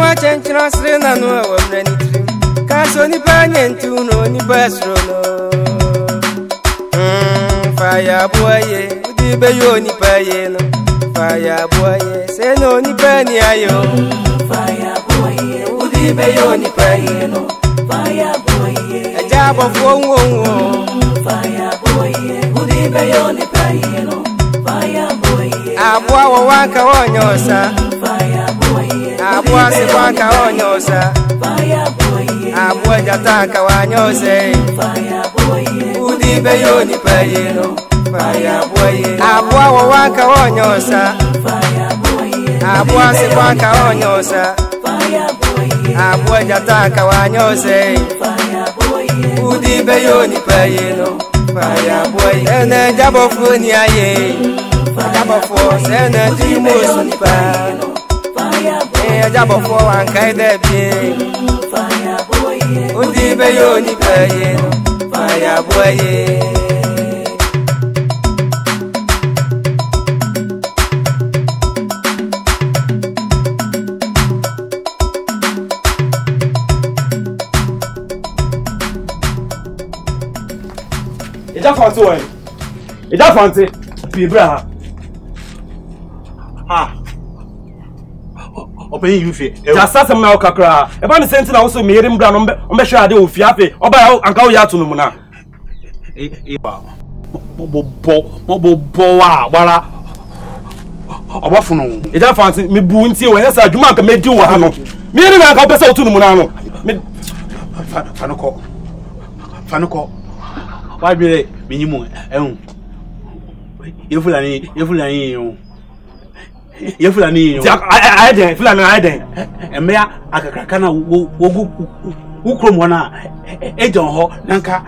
wa chenchina srena no wa mrani trim kaso ni panye ntuno ni basro no fire boy udi be yo ni paye no fire boy se no ni pani ayo fire boy udi be yo ni paye no fire boy ajabo fo wonwo fire boy udi be yo ni paye no fire boy abwa wo wanka wonyosa fire boy abwa se wanka wonyosa fire boy abwa jataka wanyose fire boy udi be yo ni paye no fire boy abwa wo wanka wonyosa fire boy abwa se wanka wonyosa fire boy abwa jataka wanyose fire boy udi be yo ni paye no fire boy ene jabo funi aye jabo fo sene dimo nipa fire boy jabo fo wanka de bi fire boy udi be yo ni paye no fire boy Ida Fante, Bibra. Open you fe. Just as a milk cracker. About the sense also made him brown on the shade of Fiafe, or by and go yat to Numuna. Wala. Obafuno. Ida Fante, me boonty when I said you might make you one. Me and I go to Munano. Fanuko. Why be minimum? You fulani. I didn't. And me, I can who wana Ejon Ho, Nanka,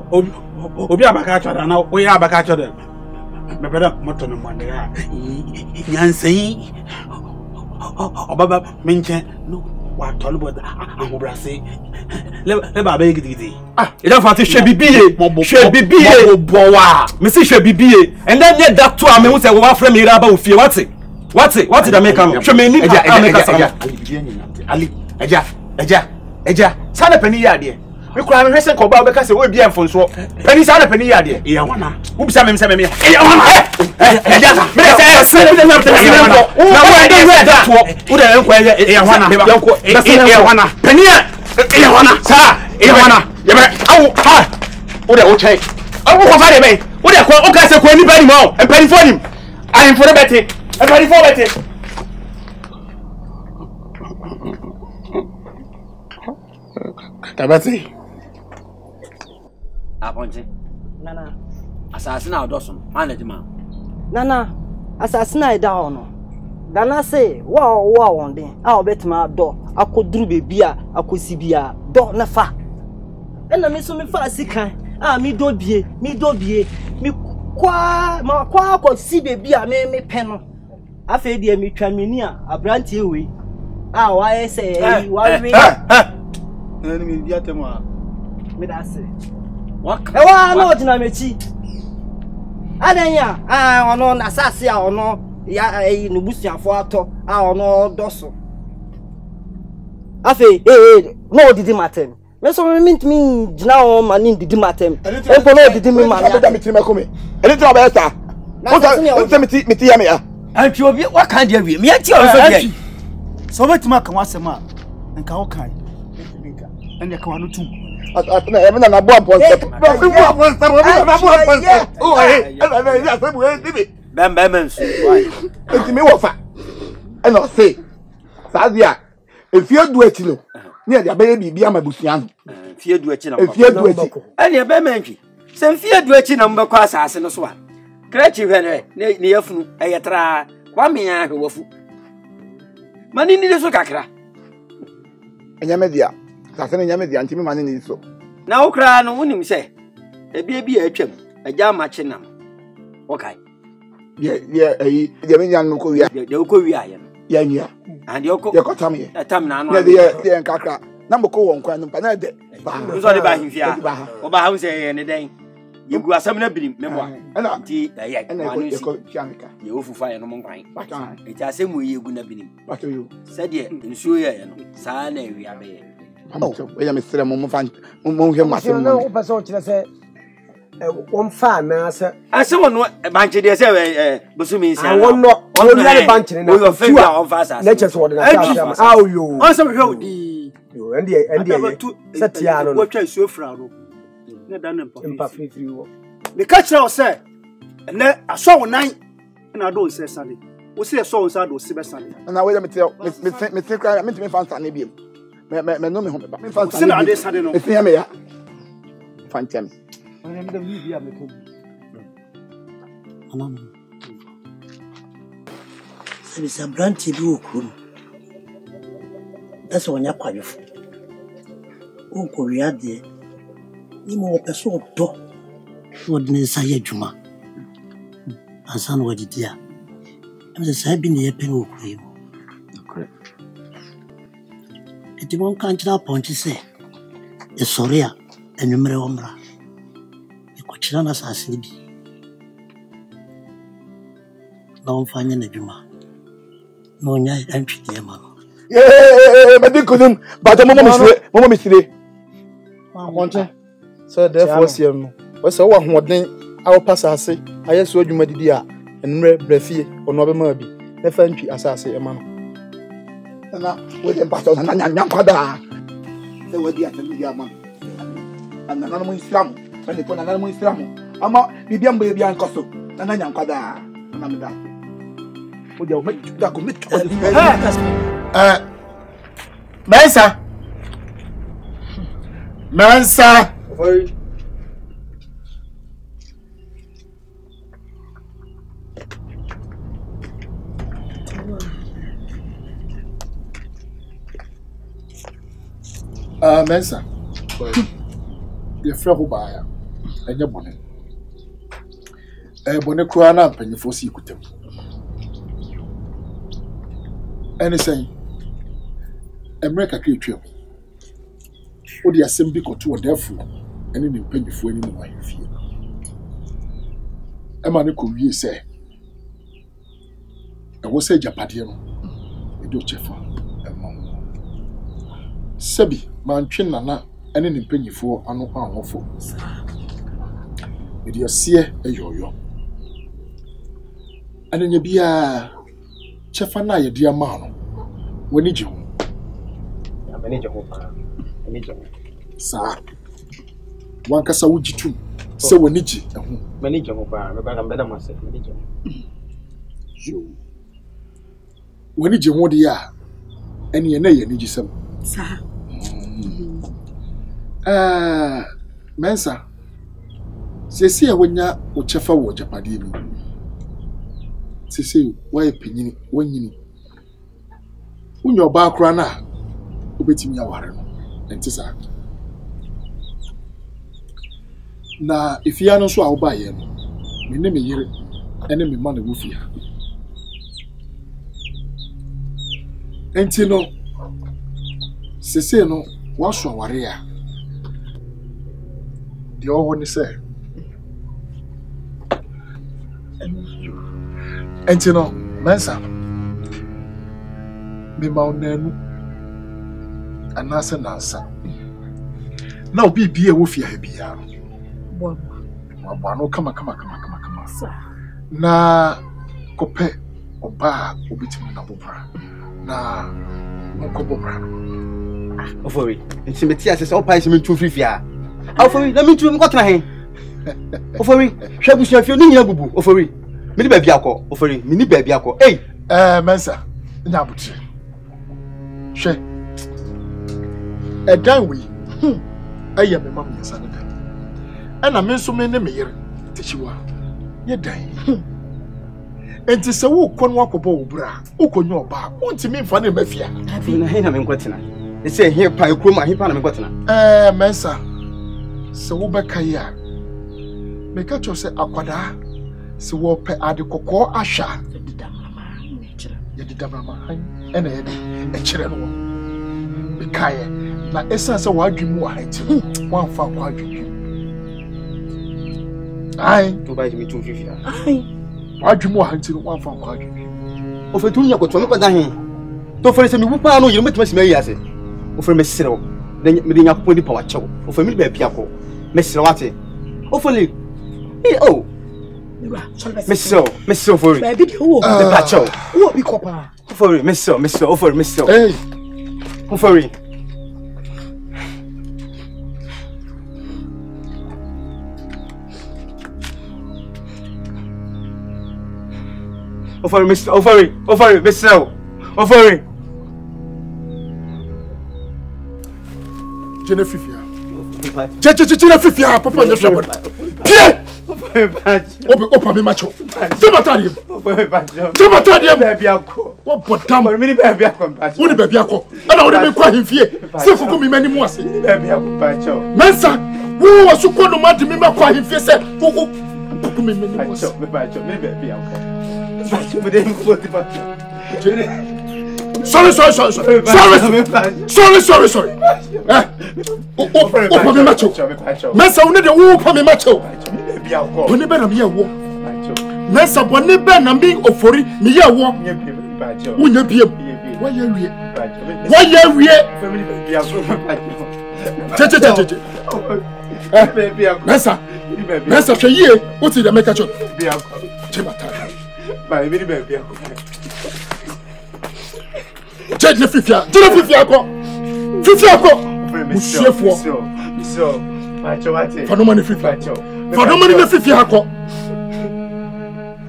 Obiabakacha, now we are back at them. My brother Moton Mandera Yancy Obaba Minchen, no, what Tolbert and Brassi. Let beg it. You don't want to should be boa. Missy should be and then yet that 2 I mean, say, what from me about you? What's it? What's it? I make a show me Eja, Sana Penny Yadia. We cry and listen about because it will be a phone so. Penny Sana Penny Yadia. Yawana. Oops, I'm saying, Tabati. Aponte. Nana. Assassin Dawson, management. Nana, assassin I down. Dana say, wow, on there. I'll bet my door. I could do baby, I could see beer, door nafa. And I miss me fast sick. Me do be, me qua could see baby, I me pen. I feel dear me traminia, a brand away. Why I say, why me? Enemy diatema. Me da say. What? E wa no jina mechi. Adanya, ono na asase a ono ya no busuafo ato a ono doso. Afi no didi matem. Me so me jina o mani didi matem. E po no didi me man. Abeda metiri makome. Eni ti obeta. O se meti ya me ya. Anti obi wa kan dia wi. Me anti o so dia. So betima kan wasema. Nka wo kan. And you can't do. I na boa ponta. Me wofa. E no say. Sadia. If you do it no. Near the baby be amabusian. Fie do it na. Fie do it. And you be menki. Sem fie do it na mbekọ asase no so a. Krechi hwe ne yafunu eyetra. Kwa me ya hwewafu. Mani ni so kakra. Enyamedia. Sasene nyame di antimi mane ni so na okra no wonim se ebi atwam agya mache nam okay ye me nyan no ko wi de ko wi aye no ya nia and ye ko tam ye tam na no ye nkakra na mboko won kwa no pa na de ba so de ba himfia o ba ha se ye ne den Yegu asem na binim mebo. Ti ya kwanu si. Ye ofufa ye no monkwan. Eti asem wo yegu na binim. Se de nsuo ye no saa na awia be ye. We ya mesere mo hwe masem no pese o kire se won fa na se ase wono banche de se bosumi nsia. Won no only banche na. O fe on fa sa. Na chese wo de na sa. Aw yo. On se hwe odi. Yo ende set ya no. Wo twa nsuo fra no. Na dan Mpa free wo. Me ka kire o se ene aso wonan na do se sane. Wo se so nsa do se be sane. Na we ya me cry me fan sane biem. Me no me ho me ba. Me fan sane. Se na de sane no. Me se ya me ya. Fantem. Ana me da wi bia me ko. Ana. Se bisa branti bi okuru. Ese wonya kwadwefo. Onko wiade. Ni mo peso do. So de sa ye djuma. Asan wadi dia. Am sa bi ne ye pen okuru. Correct. Eti won kan tira ponchi se. E soria enumere omra. E ko tira na sa bi. Na on fanya na djuma. No nya antwite e ma no. But couldn't, but Momo Misre. So, therefore, CM was so one thing our pass. I say, I just saw you, my dear, and Breffy or Nobel Murby, the French as I say, a man. And now, with the battle, and Yanquada. They were the man. And an animal Islam, when they put an animal Islam. I'm not Bibian baby and Cosso, and Yanquada, and I'm that. Would you make that commit? Mensa. Mensa. Your friend who buy and your bonnet. A bonnet crown up and you foresee with them. Anything. America creature. What the assembly got to a therefore, and in the penny for any more you feel. A man could be say, I was a Japadiano, a dochefa, a mom. Sebi, man chin nana, and in penny for an awful. With your seer a yo. And in your beer, Chefana, your dear man, when did you? Sir, one cassa would you too? So when did you? Manager, I'm better myself. You. When did you want the year? And you know you need some. Sir. Mensa. Say, when ya or Chefa or Japadini. Say, why a penny when you need. When your back runner. Ubeti ya warem entisa na ifia no so a wo ba ye no me ne me yire ene me ma na wo fia enti no sese no wa so aware a de owo ni se enti no mensa me ma onanu anasa nansa na obi bia wo fia bia no kama na kope oba obitimi na bobra na nkobobra ofori ntimeti asese opa ise mentu frifia ofori na mentu mkotena he ofori hwabusu fio ni nya bubu ofori mini ba bia akọ ofori mini ba bia akọ mensa nya buti hwe edan we aye me mam yesa na dan ana me so me ne me yere techiwa ye dan enti se wo kọ no akọbọ wo bra ukonyo oba untimi mfa na mafia afi na he na me nkotena ese he pa ekroma he pa na me nkotena mensa se wo beka ya me ka cho se akwada se wo pe ade kokọ ahwa ye didamama han ena ye de e kire no me kaye na esa se wa adwimu wa hanti wan fa kwa adwimu Ai. To buy me 250. Ai. Wadwumo hanti no wan fa kwa adwe. Ofetu nya kwato me kwada hin. To fere se me wupa no yire metima sima yi ase. Ofere me serew. Me de nya koponi pa wa chew. Ofere me ba bia ko. Me serew ate. Ofere oh. Me serew ofere. Ba bi de wo. Me pa chew. Wo bi kopa. Ofere me serew ofere me serew. Hey. Ofere. Offer, Mr. Jennifer. Fifia, Papa, the shepherd. Pierre! Open me macho. Tomatarium. What but damn, many baby. What a baby. And I would have been quite in fear. Still for me many more. Mensa, who was so called no matter me, my quite in fear. Said, who me many more. Sorry. Open me macho. Mensa, who need a whoop on me macho. When better me a walk. Mensa, when they ban and being offering me a walk. Wouldn't you be a why you here? Mensa, say ye, what's it the make a joke? My baby. Take the Fifia, Monsieur for no money Fifia. For no money Fifia.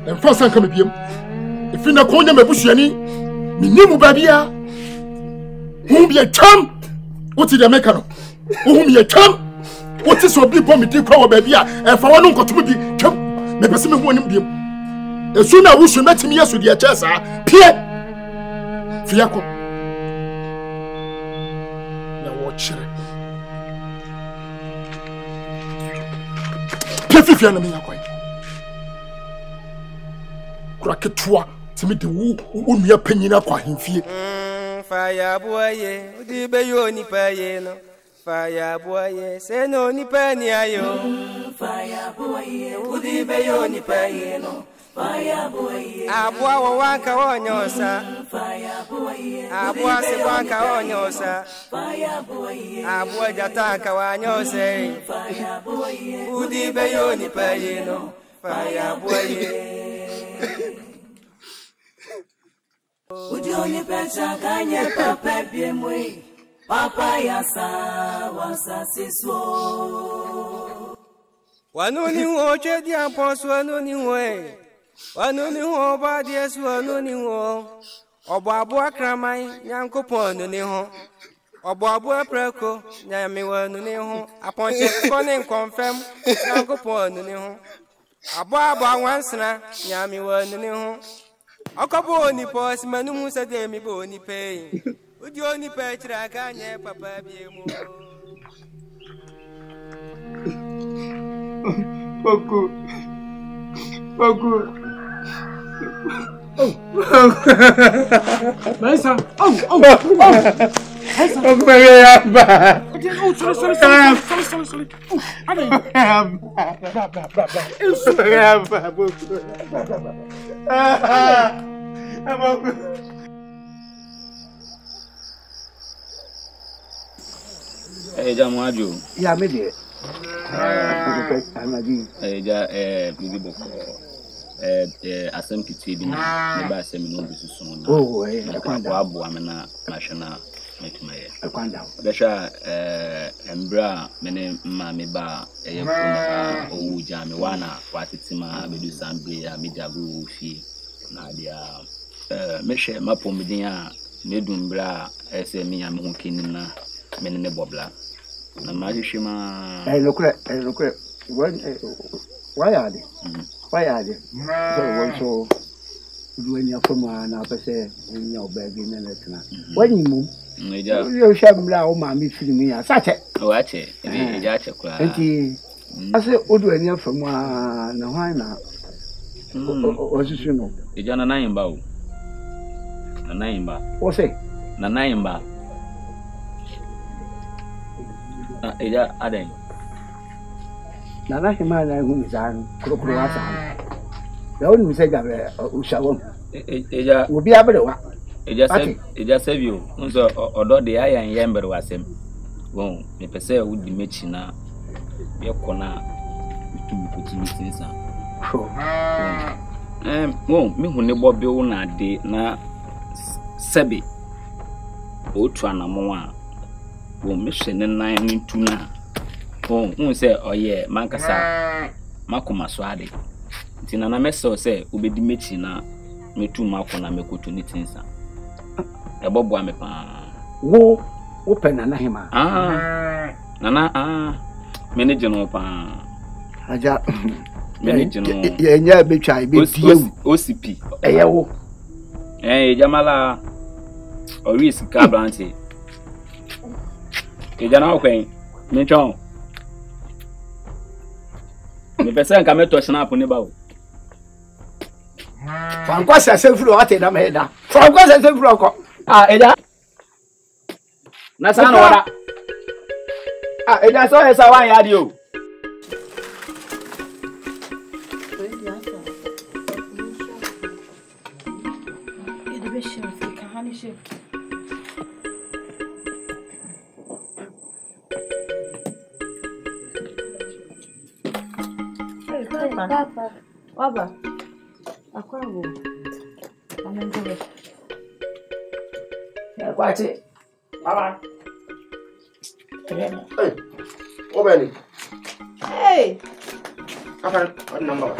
And first time come here. If you not call them a bushiani, Minimu Babia, whom be a chum, what is the mechano? Whom be a chum? What is your big bomb? Deep power baby, and for one uncle to be chum, maybe some one him. As soon as we should met him yesterday at Chessa, Pierre Fiaco. Now watch it. Pierre Fiana, crack it to me the woo, me a penny up for him. Fire boy, the bayoni payeno. Fire boy, say no ni penny ayo. Fire boy, the bayoni payeno. Fire boy, Abua wanka onyosa. Fire boy, Abua se wanka onyosa. Fire boy, Abua jataka wanyose. Fire boy, udi bayoni payeno. Fire boy. Ujoni pesa kanye papa biemwe. Papa yasa wasa siswo. Wanuni wo chedi aponso wanuni we. Wanuni ho ba Yesu wanuni ho. Obo abo akramai nyankopon no ni ho. Obo abo aprako nyame wanuni ho. Aponche konin confirm nyankopon no ni ho. Abo anwansana nyame wanuni ho. Okobo ni pos manu musa de mi bo ni pe. Udi oni pe chira kanye papa biemu. Poku. Mensa. Oh. Poku ya ba. Sorry. Jamuajo. Yeah, maybe. Bibi boko. Asem kitwe bi na ba asem no bi susu no. Oh, kwa abo amena national metumaye. Kwanda. Besha embra mene ma me ba eyefuna owu jame wana watitima bedu sambe ya medabu fi na dia meshe mapomdin a nedumbra ese miya me ho kinina mene ne bobla na mahishima lokre why are they so when you from na pese in your baby na letna when you move you shamla o ma mi film ya sache o ache eja ache kwa enti ase odu ani from na hwan na osisuno eja na nayimba o na nayimba o say na nayimba eja aden Nana hima na hu mizan kuro wasa. Da woni mi se gabe ushawo. Eja Obi abrewa. Eja sevio. Unso odo de ayan yember wasem. Bon, me pese wudi mechi na ye kona bitum kutinsa. Bon, me hu ne bobe wo na de na sebe. Otu anamo a wo me hwe ne nan ntu na. Bon, say oye mankasa makoma so ade. Ntina na meso say obedi mechi na metu makona mekoto ni tinsa. Ebobo ame pa. Wo open na hima. Nana manage no pa. Aja manage no. Ye nya betwa be tie OCP. Eye wo. Jamala Oris ka branche. Jana okwen. Menchon. Me pese nka me touch snap ni ba o. Franco se furu ate na me da. Franco se furu ko. Eja. Na sana wada. Eja so esa wan ya di o. Papa. Baba. Akwago. Amengole. Ya kwache. Baba. Hey. Obeni. Hey. Apa number?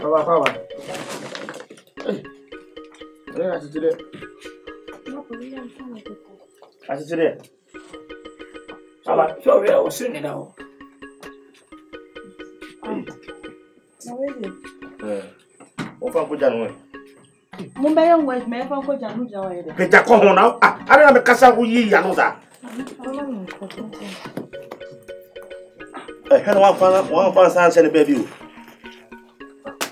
Baba. Hey. Ini nasi cedek. Nasi cedek. Baba, sorry, I was sitting down. Ofa koja no. Mo be yan wet me fa koja no ja wa ide. Peja ko ho na. Ari na me kasa wo yi ya no za. Hello one fan san se ne baby o.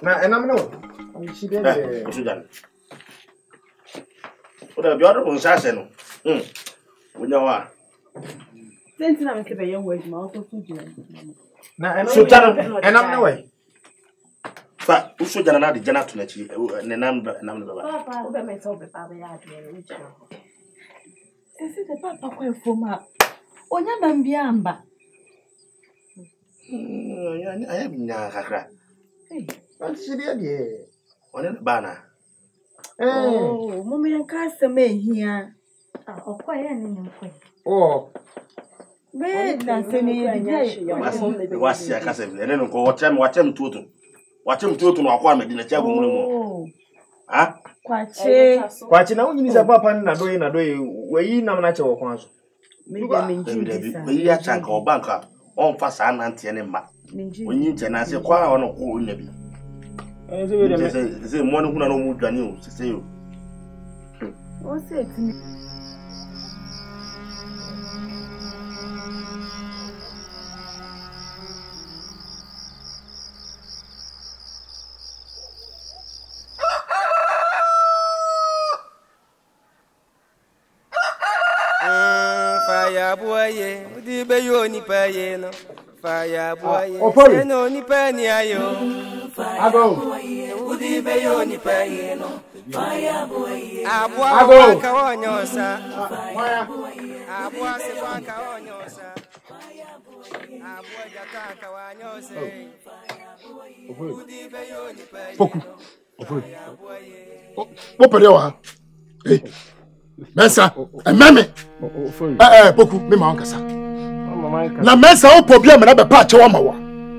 Na enam no. Shi de de. Sudan. Oda bi odo on sa se no. Wonya wa. Sentina me ke be yan wet ma o to fuji. Na enam no way. Fa uso jana na de jana to na chi nenam baba. Papa, o be me so be baba ya de uchi. Ese de papa kwa foma. Onya na mbia amba. Aya binya kakra. Anti de de. One na bana. Oh, mo me nka asem ehia. Okwa ya ni nkwa. Oh. Be na se ni ya. Wasi akase bi. Ene no ko watem tuotu. Watem tuotu no akwa medina cha gumure mo. Ha? Kwache na unyini za papa na doyi weyi na mna che wo kwanso. Me de menji sa. Weyi ya chanka o banka on fa sa na ntie ne ma. Onyi nche na se kwa ono ko onya bi. Se we de se mo no huna no mu dwane o se yo. O se ti Fire boy, udi be yo ni pa ye no. Fire boy, se no ni pa ni ayo. Ago. Udi be yo ni pa ye no. Fire boy, abwa ka wonyosa. Abwa se kwa ka wonyosa. Abwa jata ka wonyosa. Udi be yo ni pa ye. Poku. Wo pere wa. Eh. Mensa, ememe. Poku, me ma onkasa. Na mensa o problem na be patch wa ma wa.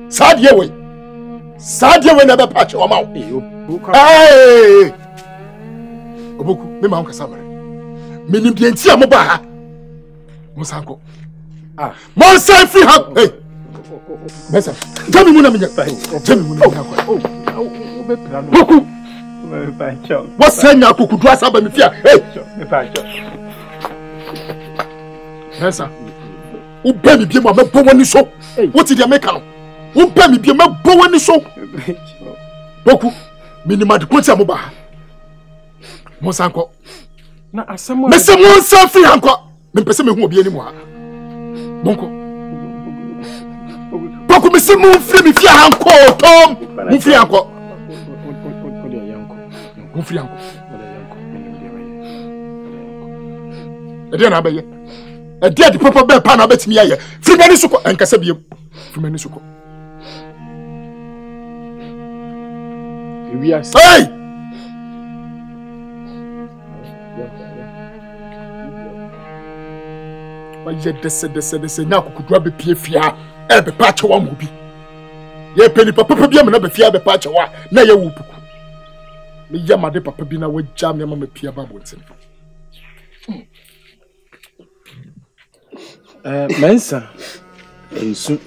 Sadie we na be patch wa ma wa. Eh. Oboku, me ma onkasa bare. Me nim de ntia mo ba ha. Mo sanko. Mo san free ha. Eh. Mensa, jami mu na me nya. Jami mu na me nya. Poku. What's saying now? Could do us up and fear. Hey, Nessa, who pay me be my bowen show? What did you make out? Who pay me be my bowen show? Boku, minima de Quinta Moba Monsanko. Now, someone, Mr. Monsan free uncle. Me person who will be anymore. Monko, Poko me se mu free me fia hanko Tom. Mu free hanko. Mu free hanko. Ede na abaye. Ede di papa be pa na betimi aye. Free mani suko enkasa biem. Free mani suko. Hey! Ye dese nya kokudua be pie fia e be pa chewa mo bi ye peni papa bi am na be fia be pa chewa na ye wu puku me ya made papa bi na wagya me ma pia ba bontin mensa ensu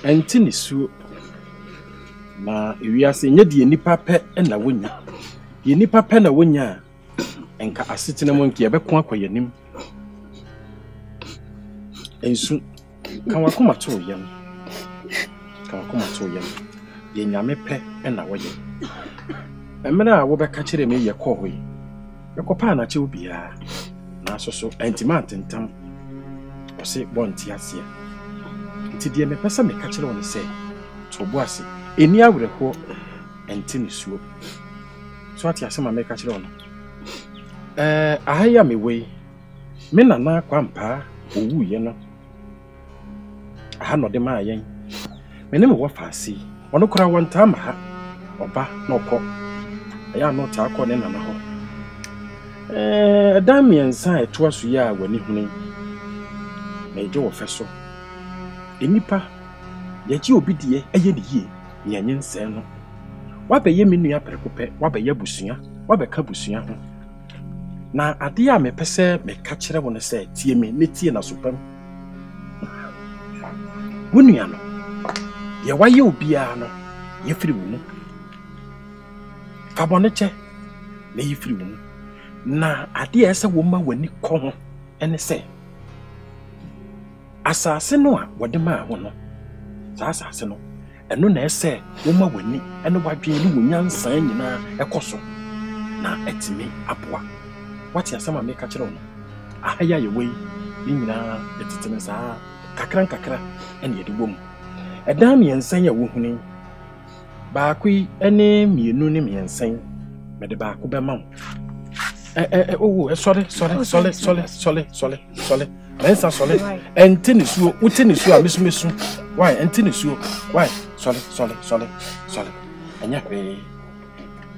enti ni suo na ewiase nya de nipa pɛ na wonya ye nipa pɛ na wonya enka asetena mo nkia be ko akwayanim ensu kan wakoma to yam ye nyame pɛ na woye emena wo be ka kire me ye kɔ hoyi ye kɔpa na che obia na soso entima tentam ose bonti ase nti de me pesa me ka kire won se to bo ase eni awreho enti ni suo so ati ase ma me ka kire won ahaya me wei me nana kwampa owu ye no aha no de ma yen me ne me wo faasi ono kura wonta ma ha oba na okọ aya no ta akọ ne nana ho damien san eto aso ya wani hunu na eje wo feso enipa ye ji obi die eye ne yie ye nyense no wabeye me nua prekope wabeye busua wabeka busua ho na ade a me pese me ka kire wo ne se tie me ne tie na sopam wonua no ye waye obia no ye firi wo mu fabone che na ye firi wo mu na ade a ese wo ma wani kɔ ho ene se asase no a wode ma ho no sa asase no eno na ese wo ma wani ene wadwe ni wonyansan nyina ekoso na etimi aboa wati asama me ka kire wo ahaya ye wei ni nyina etitene saa kakra ene yedi bom edam yensan ya wo huni baakui ene mienu ne miensan mede baako be ma sorry mensa sorry entini suo utini suo amisumesu why entini suo why sorry anya pe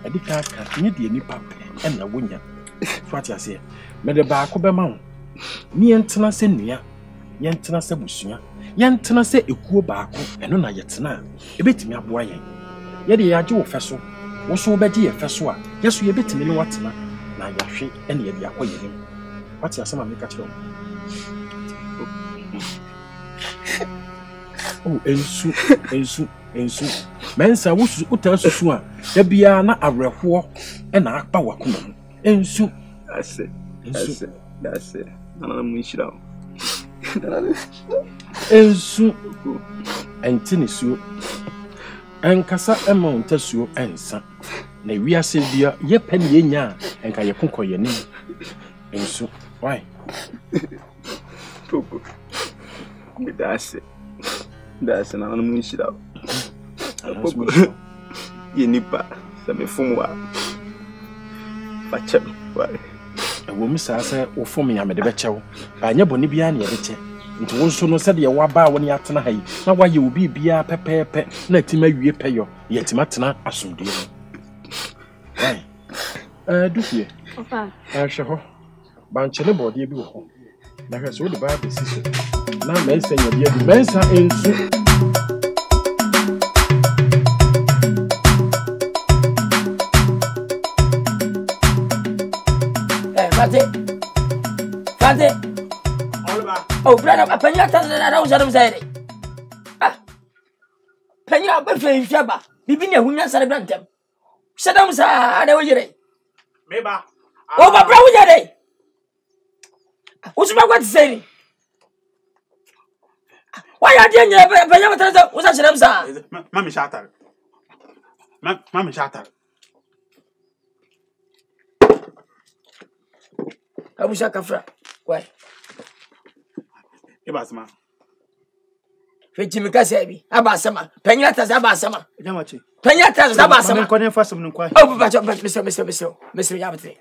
edika ka ni de nipa pe ena wonya fati ase mede baako be ma ni entena se nua yentena se busua yentena se ekuo baako eno na yetena ebetimi aboa yen ye de yaje wo feso wo so obeje ye feso a yeso ye betimi ne watena na yahwe ene ye de akoyenim wati asema me ka kire ensu mensa wusu utansusu a da bia na awerɛhoɔ ena akpa wakoma mu ensu ase nana mu nhyira ensu entini suo enkasa ema ontasuo ensa na wiase bia ye pɛ ne yenya enka ye kokɔ yeni ensu why Poko that's nana mu nhyira Poko ye nipa sa me fumwa fachem why wo mi sa se wo fom ya me de bechew anya boni bia na ye de che nti wo so no se de wa ba wo ne atena hayi na wa ye obi bia pepepe na tima wie peyo ye tima tena asomdie dufie opa hwe ba nchele body bi wo ho na hwe so wo de ba be siso na mensa nya bia bi mensa ensu Fate. Oh, brother, penya tanda na uza mzaire. Penya ba fe fiaba. Bibi ne hunya sare brantem. Sadam sa ada wojere. Meba. Oh, ba bra wojere. Usuma kwat seri. Why are you nya penya tanda uza sadam sa? Mami shatar. Mami shatar. Kamusha kafra. Why? Ebasma. Fetimi kasebi abasama penya tasa abasama Jamachi penya tasa abasama ko ne fasam no kwa oh bacho mister yabte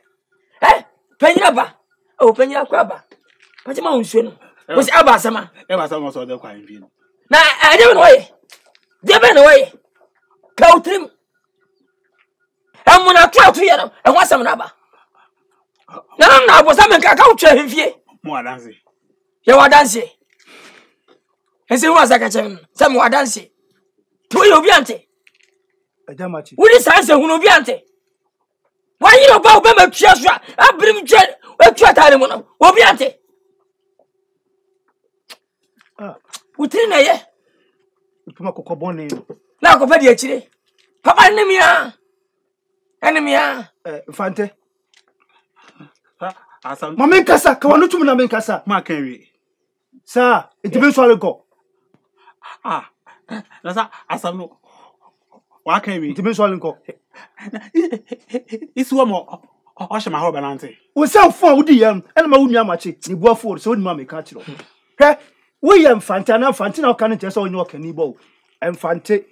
penya ba oh penya kwa ba bacho ma unsuo no wose abasama abasama so de kwa nvi no na ade no ye de no ye kautrim amuna twatu ye no e wasam na ba na abosama nka kautwa hemfie mo adanse ye wadanse Ese wa zakachem sam wa danse to yo biante Jamachi wudi sanse hunu biante wa yiro ba oba matwa so abrim twa atwa tare mu no obiante utiri na ye Tuma kokobone na ko pedi akire papa enemia Mfante asam Mama nkasa ka wonu tum na nkasa ma kan wi sa etibe so alego nasa asam no wa kan wi etibe so alego isuwa mo o shema ho banante wo se fo wudi yam ena ma wunu amache ni buafo so woni ma meka kiro he wo yam Mfante na Mfante na oka ne tese onye okani bo Mfante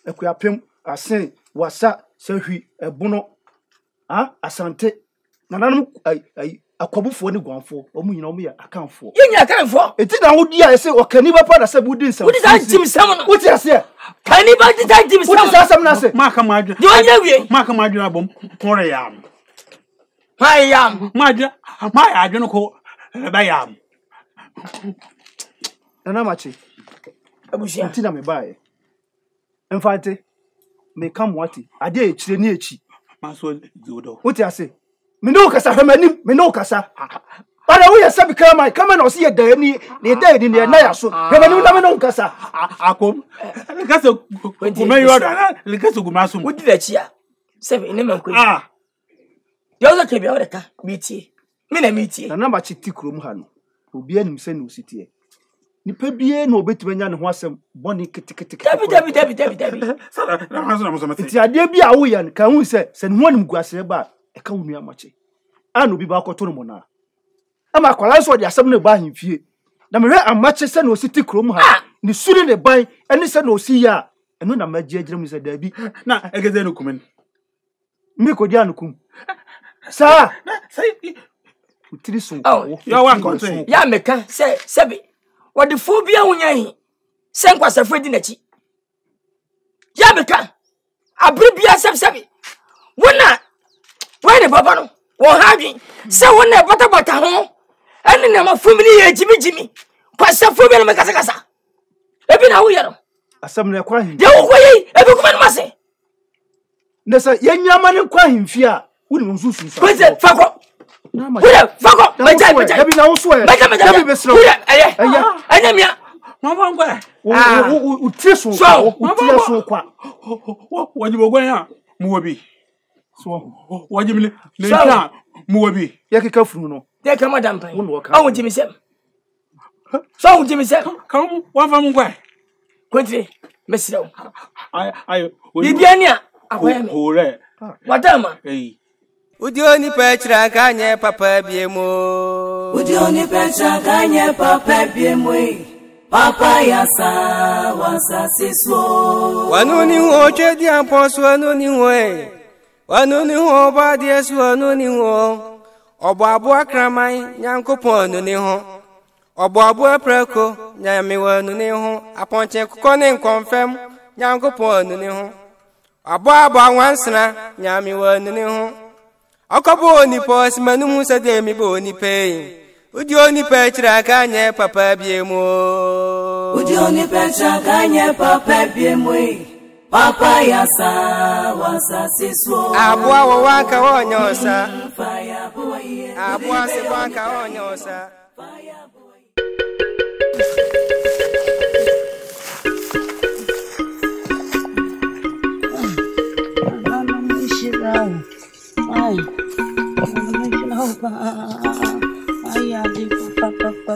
ekuapem asen wasa sahwi ebono asante nananum akwabufo ne gwanfo omu nyina omu ya akanfo yenya akanfo eti na wodi a se okani ba pa na se budi nsam wodi sa tim sam no wodi ase kani ba di sa tim sam wodi sa sam na se ma ka ma adwo di onya wie ma ka ma adwo abom pore yam ma ya adwo no ko ba yam nana machi abusia enti na me bae Mfante me kam wati ade echire ni echi ma so zodo wodi ase me no kasa hamanim me no kasa ara wo yesa bi kama na osi yeda ni ni na ya so hamanim na me no kasa akom kasa kuma yo da kasa kuma so wodi da chia sebe ne man ko yo za ke bi awreka miti me na miti na namba chi tikrom ha no obi anim se no sitie nipa bie na obetumanya ne ho asem boni kitikiti dabi sara na haso na mo so mate ti ade bi a wo ya ka hu se ne ho anim guase ba e ka wonu amache ano bi ba akoto no mo na ama kwala so de asem ne ba ahemfie na mehwe amache se na ositi krom ha ni suri ne ban eni se na osi ya eno na magye agyira mu se dabi na egeze no kumen mi ko dia no kum sa utiri so yo wan konto ya meka se sebi wadi fobia wunyahi se nkwasa fodi nachi ya meka abribia sebi wona wene baba no wo hadwi se wona bata ho ene na ma family ye jimi kwasa fobia no meka kasa ebi na wo yero asam na kwa hin de wo koyi ebi kuma no mase nesa yanyama ne kwa himfi a woni mo susu sa kwese fako fako beja ebi na wo so e ebi besro anya mia mama ngwa utie so kwa wajibo gwan ya muwabi so wajimle ne na muwabi yakeka furu no de kama dampan awon jimisem so awon jimisem kam wa fa ngwa kwentire mesiro ayo bibiania akoya me hore wadama Udioni petra kanye papa biemo. Udioni petra kanye papa biemo. Papa yasa wasa siswo. Wanuni ho chedi amposo wanuni ho. Wanuni ho ba diesu wanuni ho. Obo abo akramai nyankopon nuni ho. Obo abo apreko nyame wanuni ho. Aponche kokone nkonfem nyankopon nuni ho. Abo abo anwansena nyame wanuni ho. Akobo ni pos manum sa de mi boni pe. Udioni petra kanye papa biemo. Udioni petra kanye papa biemo. Papa yasa wasa siswo. Abwa waka wonyosa. Abwa se waka wonyosa. Ay, ay, ay, papa.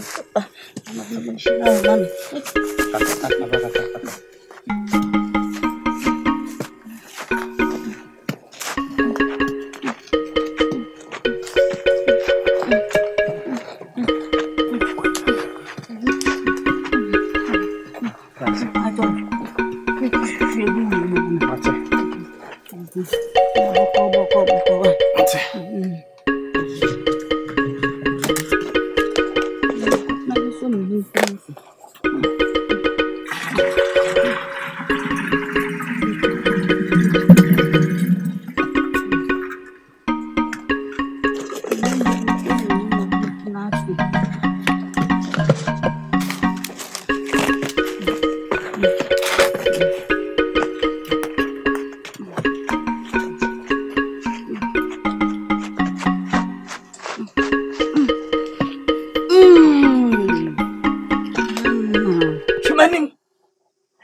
Shumanim.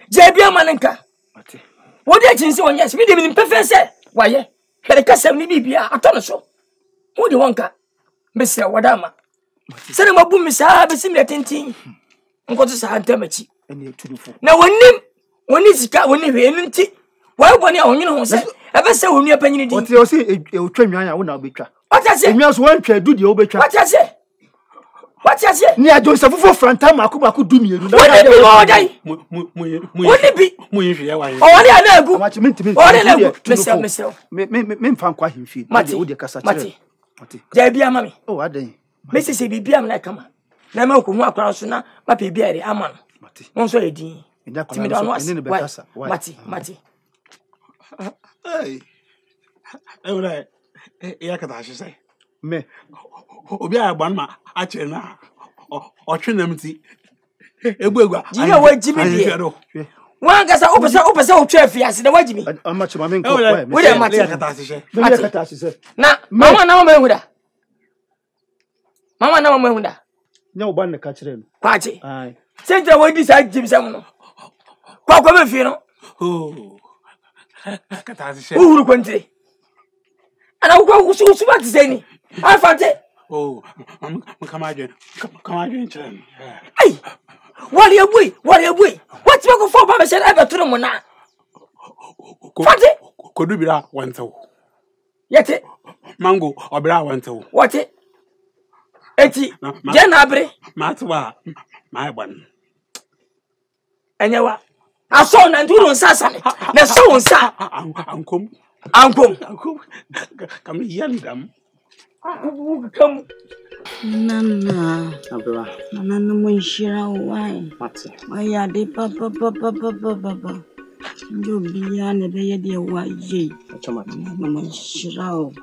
Jebia manenka. What did you say? Yes, we didn't professor. Why? Herekasem ni bibia atono so. Wo de wonka. Mr. Wadama. Sere mabu misa be sim letintin. Nko to sa antamachi. Na woni sika woni hwe nti. Wa boni a wonye ho se. Ebe se wonu apanyini din. O se e otwa nwan ya wo na obetwa. What I say? Nwan so wan twa du de obetwa. What I say? What you say? Ni ajo se fufo franta maku du mienu. Woni bi mo dai. Woni bi. Mo yehwe ya wan. O woni ana agu. Amachi mentimi. O woni na agu. Mesel. Me mfa nkwa himfi. Mati. Wo de kasa kire. Mati. Jebia mami. Oh adan. Messi se bibia am like kama. Na ma ko hu akra so na ma pe bia re ama no. Mati. Won so edin. Timi da no ene ne bekasa. Mati. Hey. Ewra. Ya ka ta hye me. Obi agban ma a chere na. O twenam ti. Egbuegwa. Jiga wa jimi bi. Wan gasa opesa o twa afiase na wajimi. Amachi ma me nko. We dey mati. Ya ka ta hye. Me ya ka ta hye. Na mama na mama ehuda. Mama na mama ehuda. Nya oban ne ka kire no. Kwache. Ai. Senja we di sa jim sam no. Kwa me fi no. Oh. Ka ta hye. Uhuru kwantire. Ana ukwa kusu ba tizeni. Afante. Oh, come again chere. Ai. Wari abui. What you go for ba se ebe turu mo na. Fante. Kodubira wantewo. Yete. Mango obira wantewo. What? Eti. Je na abre. Matwa. My ban. Enyewa. Aso na nduru nsasa ne. Na so nsa. Ankom. Kam yandam. Come. Nana. Abra. Nana mo nshira why? Mati. Why de papa. Njo biya ne be ye de wa ye. Chamati. Nana mo nshira o.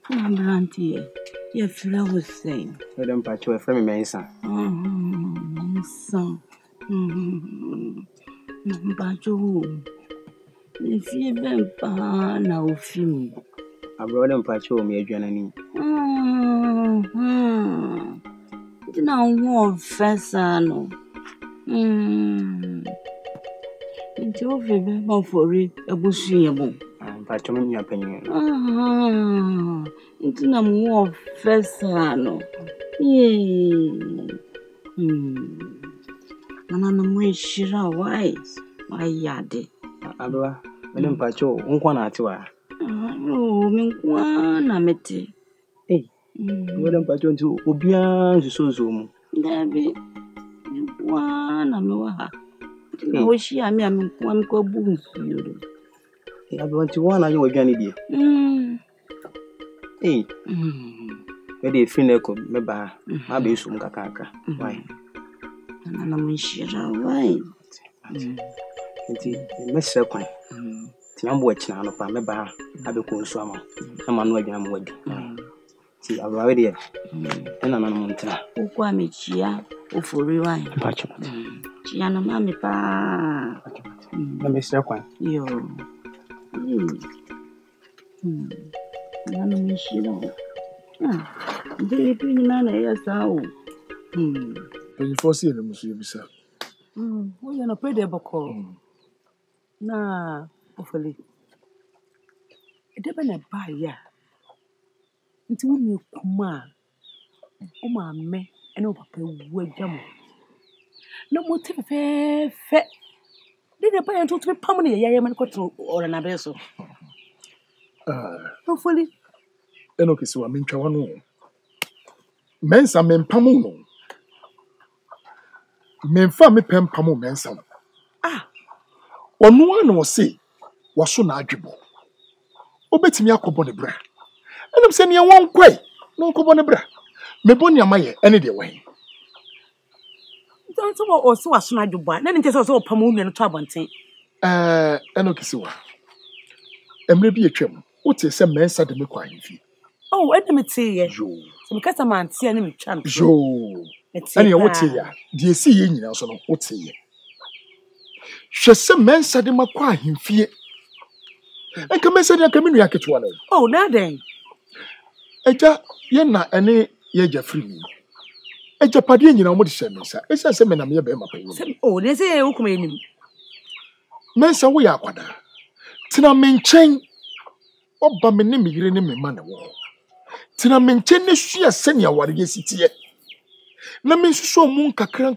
Ambrantie. Ye fira wo say. We dem pa cho e frame mensa. Mensa. Bajo. Ni fie ben pa na ofim. Abro dem pa cho me adwana ni. Dina wo fesa no. Nti o fe be ma fori ebusu ye bo. Pa cho me nya panyin. Nti na wo fesa no. Nana na mo shira why yade. Abro dem pa cho nkwa na atiwa. No, minkwa na meti. Wo dem pa cho nti obia nsuso mu. Dabi. Minkwa na mewa ha. Na wo shi ami minkwa mko bu nsuyo. Abro nti wana ye wadwane die. We dey feel like me ba ma be sum kakaka. Why? Na mo shira why? Nti mesre kwan. Ti ambo achina no pa me ba abeko nsu ama. Na ma no adwan mo wadi. Ti abro we dey. Na mo ntina. Ukwa mechia ofori why? Pacho. Chia na mami pa. Na mesre kwan. Yo. Na no mishira. Ndi pini na ya sao. When foresee them, Monsieur Bisa. We are not pretty boko. Na, hopefully. It depends on buy ya. Until we kuma, me, and over pay jam. No motive fe. Did they buy until to be permanent? Ya man control or an abeso. Hopefully. Enoki so I'm in Chawano. Mensa men pamuno. Memfa me pem pamu mensa. Ono ano se waso na adwebo. Obetimi akobo ne bra. Enum se ne won kwai, no kobo ne bra. Me boni amaye ene de wen. Don't so or so waso na adwebo. Na nte so pamu no to abonten. Enoki se wa. Emre bi etwam. Wote se mensa de me kwa ahemfi. Oh, and me tea. Some customer tea and me champ. Jo. And you what here? Do you see in your son? What's here? She said, men said him acquire him fear. And come and say, I come in your kitchen. Oh, now then. Eja, you're not any yeja free. Eja Padian, you know what she said. It's a seminar, me a bema. Oh, they say, who come in. Mensa, we are quada. Tina maintain. What by me name me man of war. Tina maintain the sheer senior warrior city. Na me so moon kakran.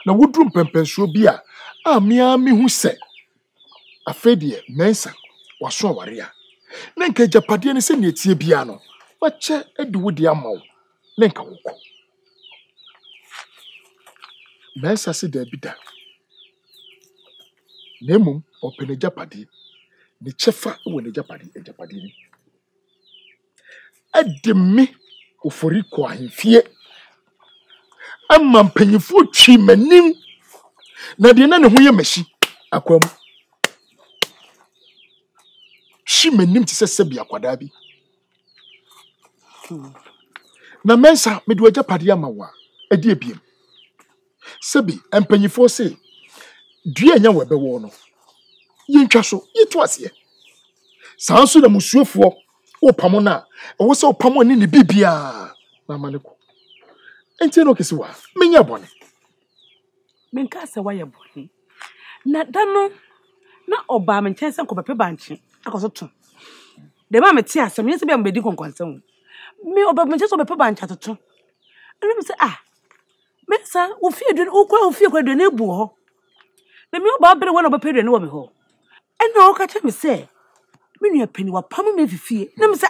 Na woodroom pempensuo bia a me hu se afedie mensa waso awarea na nka japade ne se ne tie bia no wache edi wodi amawo na nka woko mensa se da bida nemum opene japade ne chefa wo ne japade ni ademi ofori ko ahemfie amma mpanyifo twi manim na de na ne ho ye mashi akwam shi manim ti se bi akwada bi na mensa me do agapade amawa ade ebiem sebi mpanyifo se dua nya webewo no yentwa so yitu ase sanso na musuofo opamo na wo se opamo ni ne bibia na maneko enti no kesi wa menya bone menka se wa ye bone na dano na oba me nkyɛn sɛ nkɔbɛpɛ bankye akɔso to de ma meti asɛm yɛsɛ bia mbedi konkɔnsɛm me oba me nkyɛn sɛ ɔbɛpɛ bankye atoto ɛna me sɛ me sa wo fie do wo kɔ wo fie kɔ do na ebu hɔ na me oba bere wona ɔbɛpɛ do na wɔ me hɔ ɛna ɔka kyɛ me sɛ me nua pani wa pam me fifie na me sɛ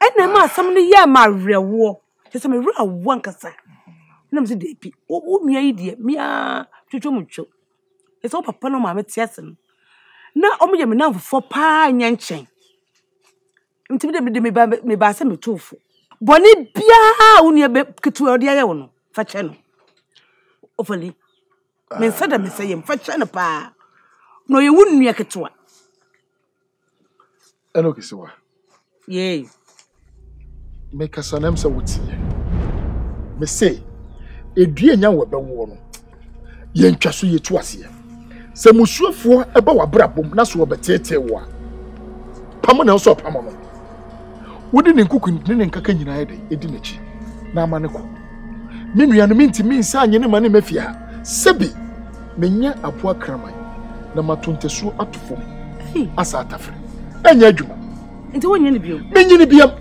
ɛna ma asɛm no yɛ ma rewo sɛ me ra wan kasa na me se de pi o nua yi de mia twetwo mutwo sɛ o papa no ma me te ase no na o me ye me na fofo pa nya nkyɛn ntimi de me ba sɛ me tofo bɔne bia wo nua be ketu o de ayɛ wo no fa kyɛ no ofali me nsa da me sɛ yem fa kyɛ no pa no ye wo nua ketu a ɛno kesi wa ye me kasa nam sɛ wotie me say edua nya wo bɛwo no yentwa so yetu ase sɛ musuofo ɛba wabrabom na so wɔbɛtete wo a pamo na so pamo no wodi ne nkuku ne nkaka nyina yɛde edi n'akyi na amane ko me nua no mintimi nsa anye ne mane mafia sebi menya aboa kraman na matontesu atofo asa atafre enya adwuma nti wonye ne bio menye ne biam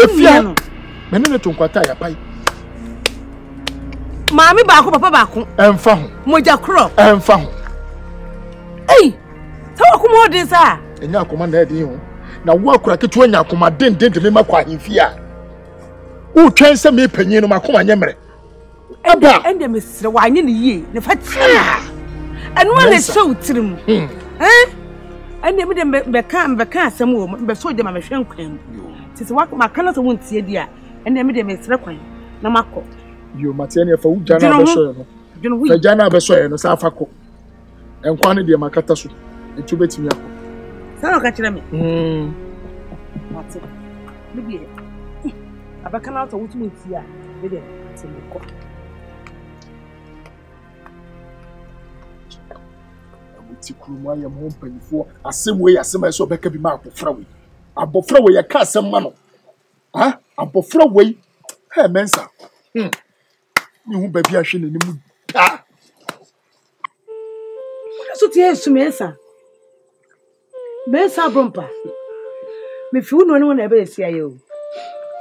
efia no mene ne tonkwata ya pai maami baako papa baako emfa ho moja kro emfa ho sɛ wakoma ɔden sa enya akoma na ɛden ho na wo akura ketu anya akoma den de me makɔ ahemfi a wo twɛn sɛ me panyin no makoma nyɛ mmerɛ aba ɛnde mesrɛ wanye ne yie ne fa kyerɛ ɛno a ne hyɛ wo tirim ɛnde me de mbɛka asɛm wɔ mbɛ so de ma mehwɛ nkwan sisi maka na sɛ wontie di a ɛnde me de mesrɛ kwan na makɔ yo matia ne fa wugya na bɛsɔ no fa gya na bɛsɔ no sa afa kɔ enkwa ne de makata so etu betimi akɔ sa no ka kyerɛ me mate me bi abaka na sɛ wotu ntie a me de timi kɔ ti kurumu ayɛ mo mpanifo asɛm wei asɛm ɛsɛ ɔbɛka bi ma abɔfra wei yɛka asɛm ma no abɔfra wei mensa ne hu baabi ahwɛ n'anim da so tie su mensa brompa me fi wonu ne ebe esi aye o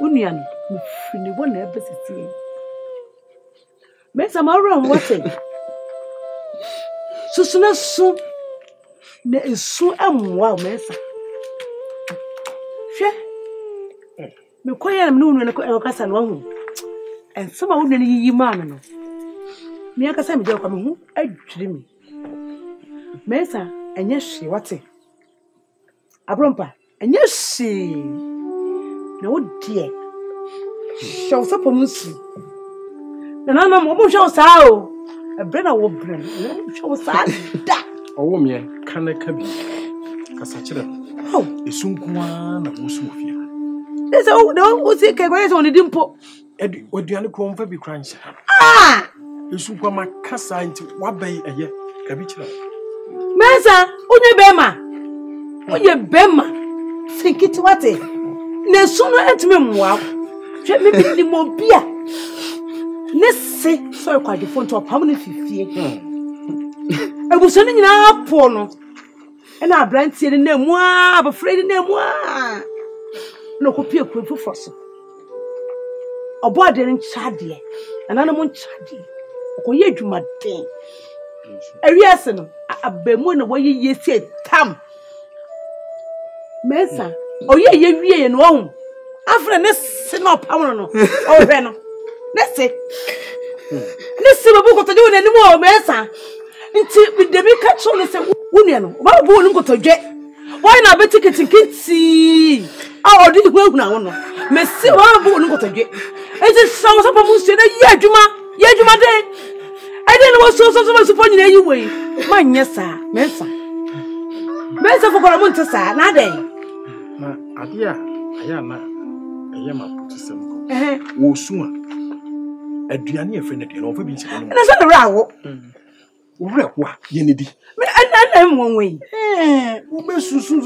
wonua no me fi ne wona ebe sisi mensa ma ro wote susuna su na esu amwa mensa hwe me koya me wonu ne ko kasa no hu ensema wonu ne yiyi ma no me akasa me je kwa me hu adwire me mensa enye hwe wote abrompa enye hwe na wo die show sapo musi na mo show sa o ebre na wo bre show sa da owo me kana ka bi kasa kire Oh, it's soon one of Musufia. There's all no say Kagway on the dimple. Eddie, what do you call baby crunch? Ah! You soon come my cassa into what bay a year, Cabichla. Mesa, Unya Bema. Unya Bema. Think it what it. No sooner at me, wow. Let me be more beer. Let's say, so quite the phone to a permanent 50. I was sending out porno. And our brand said in them, wow, but afraid in them, wow. No copy of Quimpo Fossil. A body in Chaddy, an animal Chaddy. Or ye do my thing. A reason, a bemoon away ye said, Tam. Mesa, or ye and wrong. After this, sit up, Pamano, or Reno. Let's say, let's see what to do anymore, Mesa. Until the big catch on the Union, what won't go to jet? Why not be ticket and kitty? Oh, did you go now? Messi, what won't go to jet? It is sounds of a moose in a Yajuma day. I didn't know so supposed in any way. Mine, yes, sir, Mesa. Mesa for Coramonta, sir, not day. Adia, I am a Protestant. Oh, soon. A Diana friend at the November. And that's not a row. What, Yenny? And one way. Soon,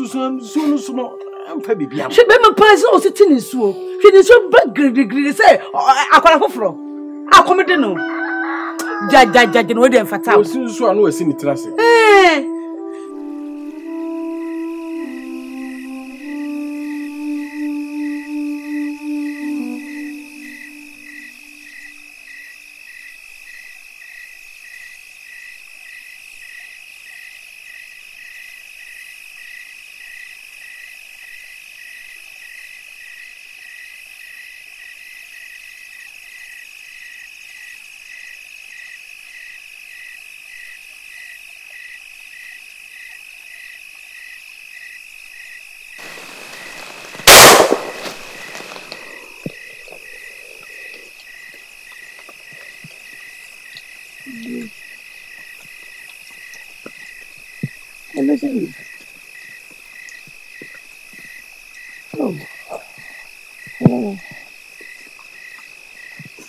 I'm Fabi. She be my person or sitting in swoop. She is so bad degree say, I call for. I'll come to know. Judge, no, they're fatal. So I know a scene trust.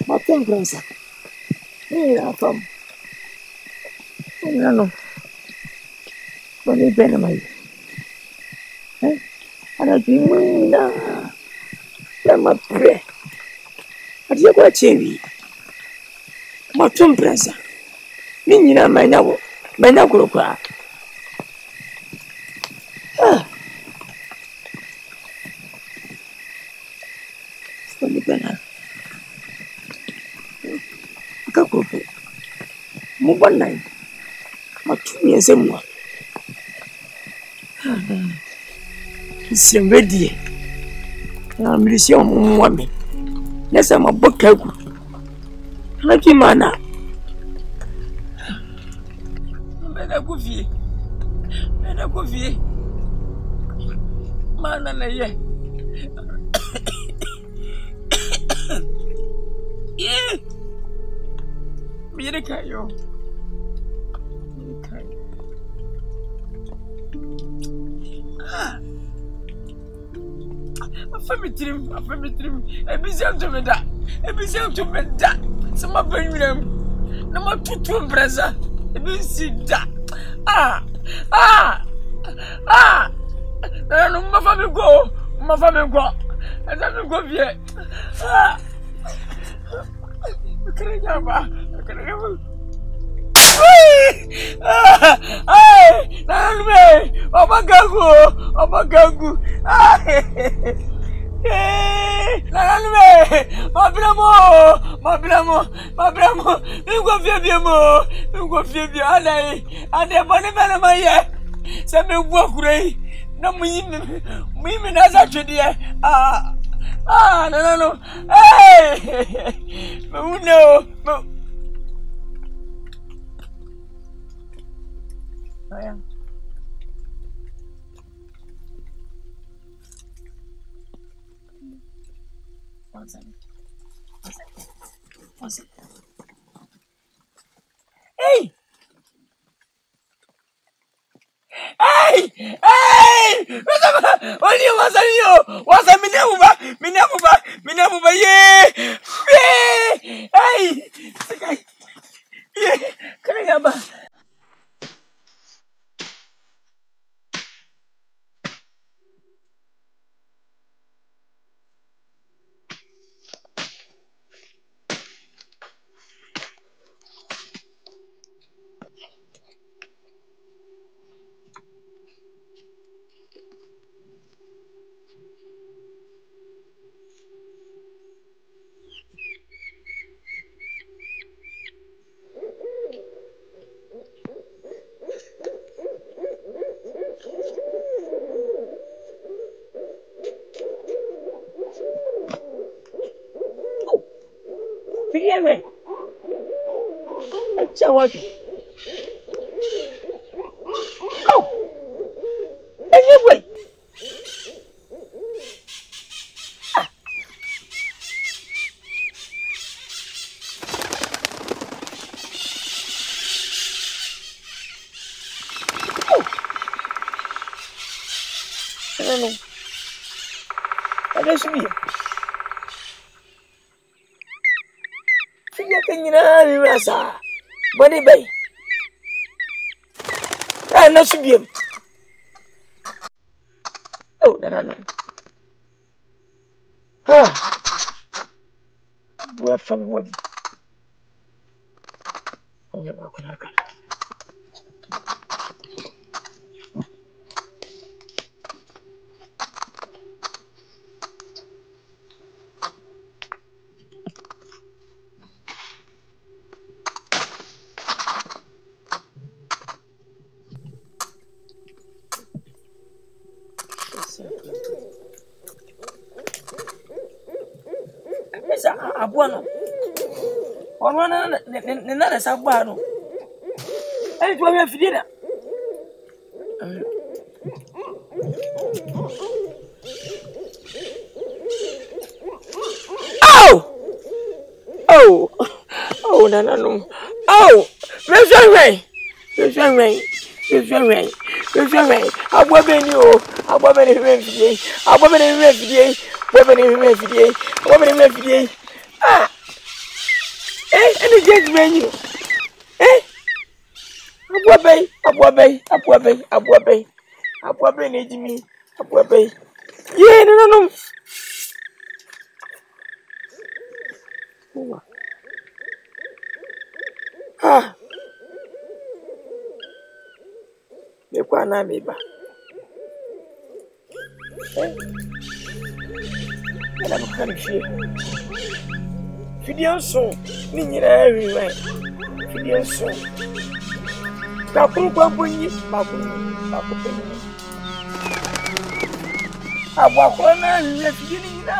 Mateng Pransa. Mira, Tom. Mira, no. Não é pena mais. Ana Dimina. Lama pre. Adia kwa chevi. Mateng Pransa. Minina mainyawo. Mainyawo kwa. Não é pena. Kakopo. Mubanai. Matumi esemwa. Sembedi. Na milisio mwami. Nesa mabokagu. Na kimana. Bena kufie. Bena kufie. Mana na ye. Yeah. Mira caiu. A family dream. A busy to me that. A busy to me that. Some of them. No more two brother. A busy that. No, my family go. My family go. And then go here. Kenapa? Apa ganggu? Mabramo. Nunca vi Ade bone mena maye. Se me gua kurei. Na muimi na za twede. No. Hey! No. Oh, yeah. One second. Hey! What's up? Only was a you. Was a Minabuba, yeah. Hey, can I have Fíjame. Chaval. Oh. Anyway. No. Ada sini. Finya kenyina ni rasa. Bani bay. Ana subiem. Oh, no. Buat fam wadi. Oh, ya aku nak. Abuano. Orwana nena sabano. Ai tu minha filha. Oh, no. Oh, Let's rain. Ah. Any judge menu. Abuabe need me. Abuabe. Yeah, no. Lekwa na meba. Ela bukari fie. Video so ni nyina everywhere. Video so. Bakuru ni. Abakuru na ni fie ni nyina.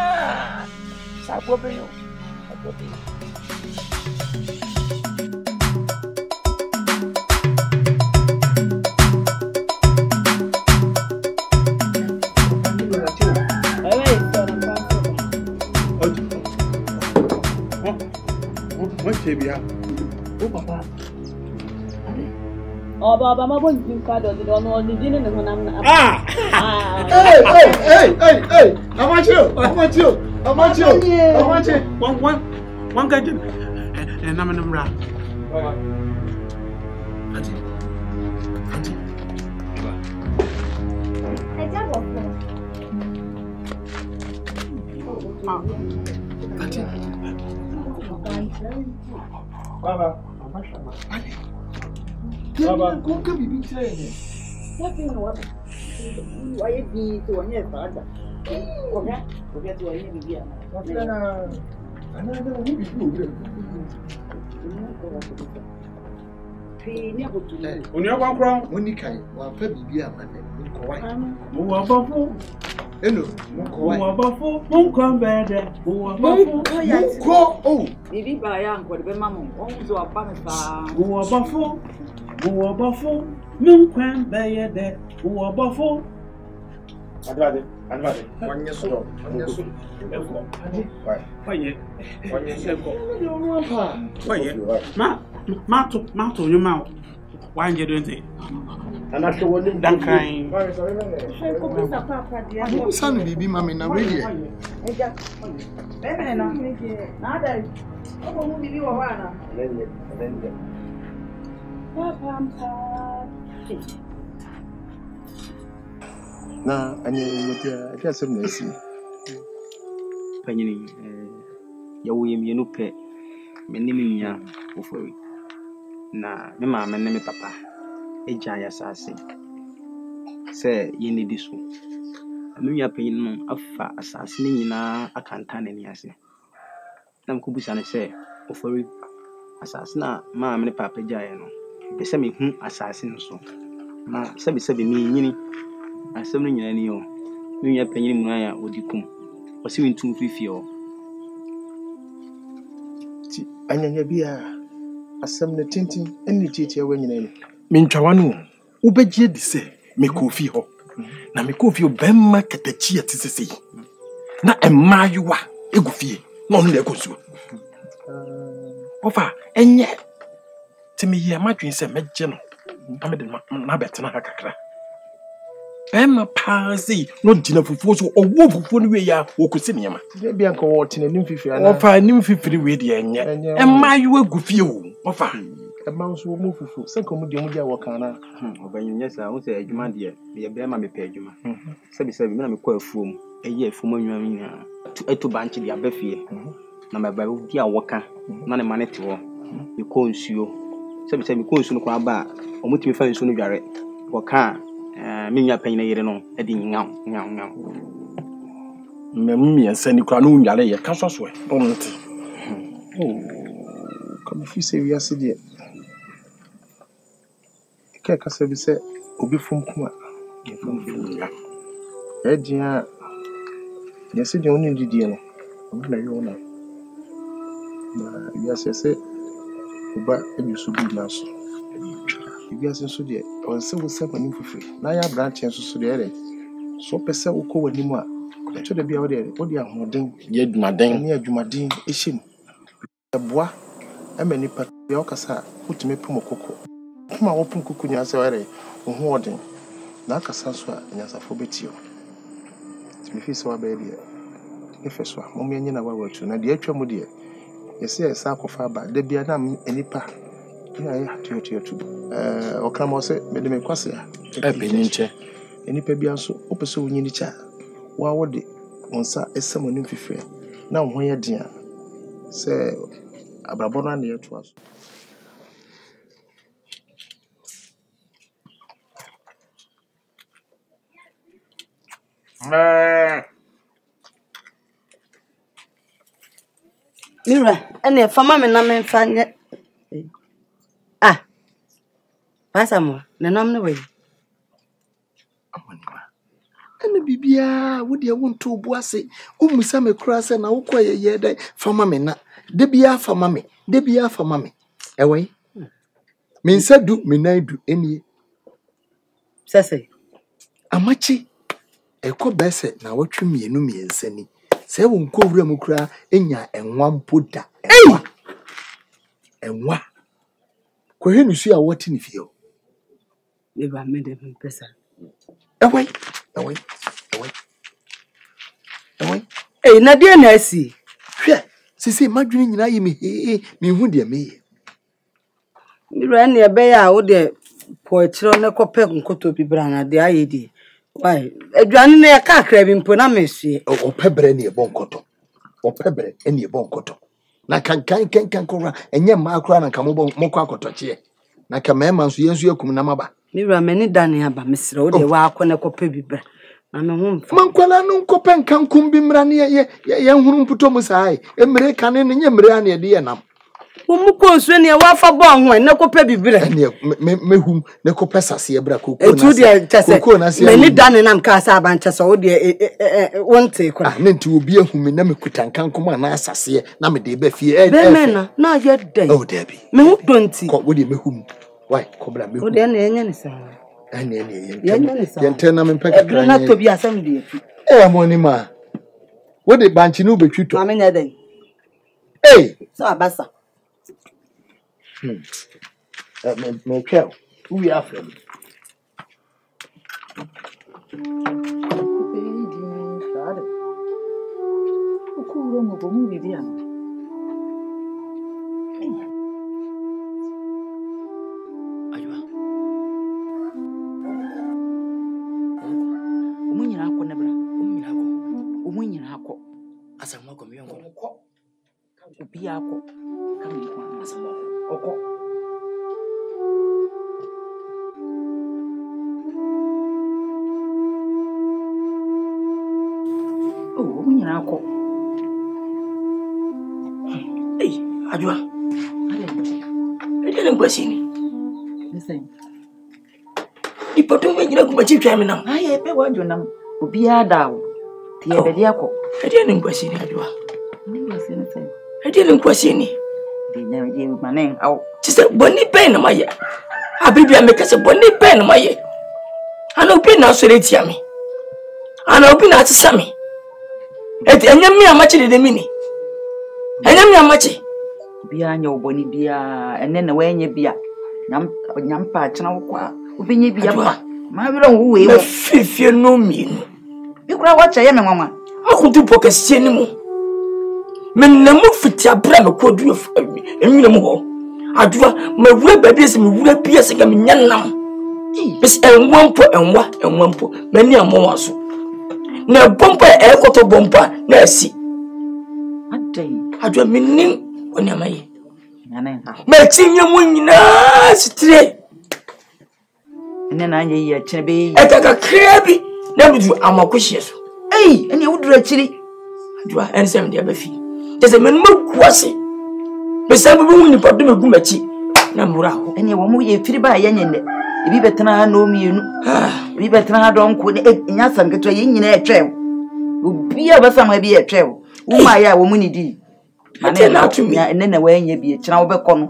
Sabo beyo. Tebia. Oh, Papa. Oh, Baba, my boy, you can't do it on the dinner. Hey! I want you. One guy did. And I'm in the rap. Baba, go come be saying. Nothing what why be to on your father. Forget to any media. I know who be good. When you're one crown, when you can, one baby be a man. Who are buffalo? Hello, Buffalo, won't come better. Who are Buffalo? Oh, maybe by uncle, the mamma, also a pampa. Who are Buffalo? No, can bear that. Who are Buffalo? I'd rather. 1 year old. 1 year old. Why, Ma, you mouth. Why you doing it? And I show him that kind. Son, baby, mammy, now really. Nah, and you just a messy. Penny, you know, pet. My name is na me mama ne me papa eja ya sase se ye ne di so me ya panyin no afa asase ne nyina akanta ne ni ase na mko busa ne se ofori asase na mama ne papa eja ya no be se me hu asase no so na se be me nyini asem no nyina ni yo me ya panyin mu ya odikum o se wintu fifi o ti anyanya bia asem ne tintin eni titi ya wenyina ni mentwa no ubegye di se me kofi ho na me kofi obemma katachi atisese na emayuwa egufie na onu le konsuo ofa enye timi ye madwen se megye no na me de na betena ha kakra bemma pazi no dina fufuo so owo fufuo no we ya okusi niema Bia nko wo tene nim fifi ana. ofa nim fifiri we de enye emayuwa egufie o ofa Emanso wo mu fufu. Se ko mu de mu dia wo kan na. Obanyanya sa wo se adwuma de ye be ma me pe adwuma. Sabi me na me kwa afuom. Eye afuom anwa nya. Eto banchi de abafie. Na me ba di awoka. Na ne mane te wo. Me ko nsuo. Sabi me ko nsuo no kwa ba. Omutimi fa nsuo no dware. Wo ka me nya panyin yere no e di nyaw. Memmi ensani kwa no nwale ye ka so e. Onti. Come fi se wi ase de. Ke ka se bi se obi fumku a. Edia yesi de oni didie no. Na yo na. Na wi ase se oba ebisu bi na so. Wi ase so de on se wo se panim fufu. Na ya branch enso so de ere. So pese wo ko wani mu a. Ko de bia wo de ahoden ye dwumaden. Ni adwumaden ehim. Eboa amani pa ya okasa utime pum kokko. Kuma wo pum kokko nya se were wo ho odin. Na akasa so a nyasafo betio. Timi fi se wa ba de efeso a mo menye na wa watu na de atwa mu de yesi esa akofa ba de bia na enipa ya ya tiotu okama se me de me kwase a ebeni nche enipa bia so opese wo nyini cha wa wo de onsa esamoni fife na wo ho ye dia se abrabo na ne yeto aso Mira, ene fama me na me fanye. Pasa mo, na nam ne we. Ene bibia wo de wonto obu ase, umusa me kura se na wo koye ye dai fama me na. De bia fama me, de bia fama me. Ewe. Me nsa du me nan du enie. Sese. Amachi eko bese na watwe mienu miensa ni. Se wo nko wura mu kura enya enwa mpoda. Enwa. Ko he nu su a woti ni fie o. Me ba me de pesa. Ewe. Na de na asi. Hwe. Sisi madwene nyina yi me hu de me. Mira ne be ya wo de po chiro ne kope nkoto bibra na de ayedi. Why? Adwane na ka akra bi mpo na mesie. Opebre ne ebo nkoto. Opebre ne ebo nkoto. Na kan kora enye ma akra na kan mo kwa akotoche. Na ka mema nso yensu yakum na maba. Mira meni dane aba mesre wo de wa akọ ne kope bibra. Na me hu mfa. Mankwala no nkope nkankum bi mra ne ye huru mputo mu sai. Emre kan ne nye mre ane de ye nam. Mu konsu ne wa fa bo ho ne kope bibra. Ne mehum ne kope sase bra kokona. Etu de chese. Meni dane nam ka sa aba nchese wo de wonte kora. Ne nti obi ehumi na mekuta nkankum ana asase na me de ba fie. Be me na ye dai. Oh debi. Me hu donti. Ko wo de mehum. Why kobra mehum. Wo de na enye ne sa. Yente na me peka kra. Na to bi asam de afi. Moni ma. Wo de banchi no betwito. Ma me nya dai. So abasa. Me kwel. we are friends. Ajua. Ede ngwasini. Listen. Ipoto menyina kumachi twame nam. Aye pe wajo nam. Obi adawo. Tie bedi akọ. Ede ngwasini ajua. Ngwasini sen. Ede ngwasini. Di na di manen aw. Tise boni pen na maye. Abibia meka se boni pen na maye. Ana obi na so retia me. Ana obi na atisa me. Eti enyam mi amachi de mini. Enyam mi amachi. Bia nya oboni bia ene na wenye bia nyampa achana wokwa obenye bia pa ma wira wo we wo fifie no mienu bikura wacha ye me nwanwa akutu pokasie ni mu mennamu fiti abra me kodu enwina mu ho adua ma wura babi se me wura bia se ga me nyanam bis enwampo mani amwa so na bompa ekoto bompa na asi adua menim oni amaye ma tinye mu nyina sitre ene na anya yi akire be yi etaka krebi na bidu amakohie so ene wudura akiri adua ensem de abafi tese menuma kuase besa bi wu nipa do megu machi na mura ho ene wo mu ye firi ba ye nyene ebi betena na omienu ebi betena donko ne nya sanketo ye nyina etwew obi abasama bi etwew wo ma ya wo mu ni di ane na atumi ene na wenye bi kira wo bekọ no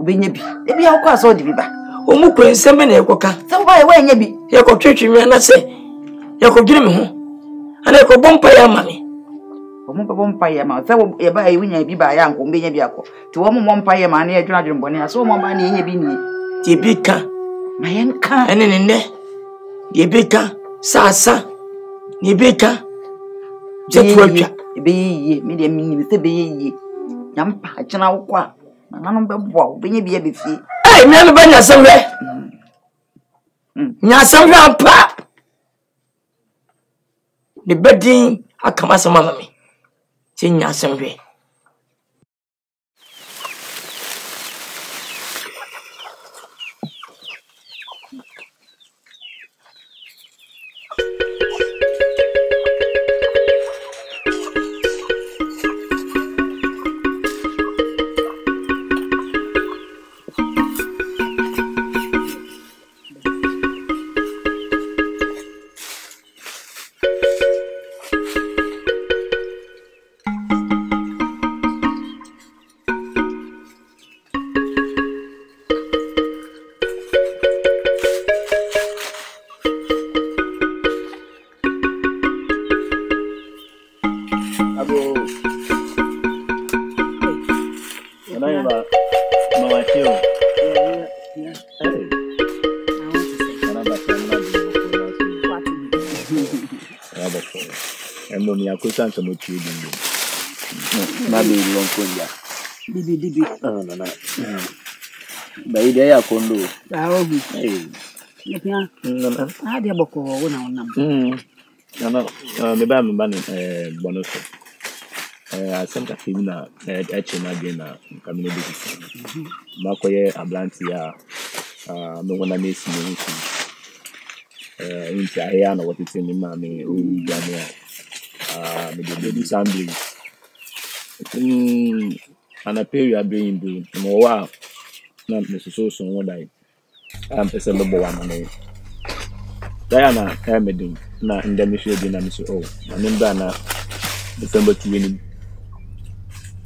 obenye bi ebi akọ aso di bi ba omu kwen sembe na ekoka se wo ba ye wenye bi ye ko twetwe mi na se ye ko dwene me ho ana ko bompa ya mame omu bompa ya ma se wo ye ba ye winya bi ba ya nko obenye bi akọ ti wo mu bompa ya ma na ye dwena dwene bone aso mo ba na yenye bi ni ti bi ka ma yen ka ene ne ye bi ka sasa ni bi ka je tuapia ebe ye me de mi se be ye nyampa achana wokwa na nanom bebo obenye bi ya be fie me no banya samwe nya samwe ampa de bedin akama sama mame ti nya samwe Santo mochi dingo na be lonkonya bibi no ba ide ya kondo obi nepia no ade boko wo na onam me ba ne bonoso asenta kimina eche na ge na kamine bi makoye ablanti ya no wona mesi no nsi inti ahia na wotete ni ma me o jame me de assembly ana period bring do mo wa na me so won dai am pese lo bo wa na me Diana Hamidin na indemnity di na me so na nimba na December 20